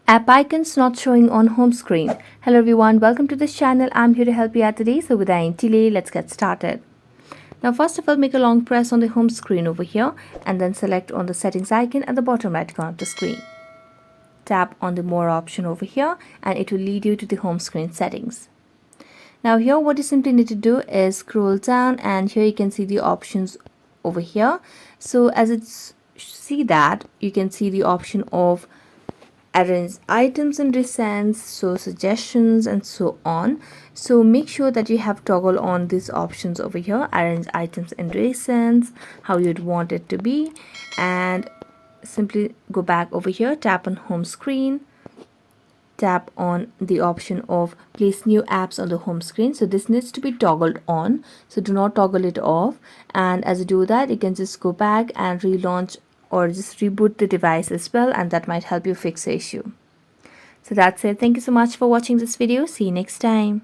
App icons not showing on home screen. Hello everyone, welcome to this channel. I'm here to help you out today. So without any delay, let's get started. Now first of all, make a long press on the home screen over here and then select on the settings icon at the bottom right corner of the screen. Tap on the more option over here and it will lead you to the home screen settings. Now here what you simply need to do is scroll down and here you can see the options over here. So as it's see that you can see the option of arrange items in recents, so suggestions and so on. So make sure that you have toggle on these options over here, arrange items in recents, how you'd want it to be, and simply go back over here, tap on home screen, tap on the option of place new apps on the home screen. So this needs to be toggled on, so do not toggle it off. And as you do that, you can just go back and relaunch or just reboot the device as well, and that might help you fix the issue. So that's it. Thank you so much for watching this video. See you next time.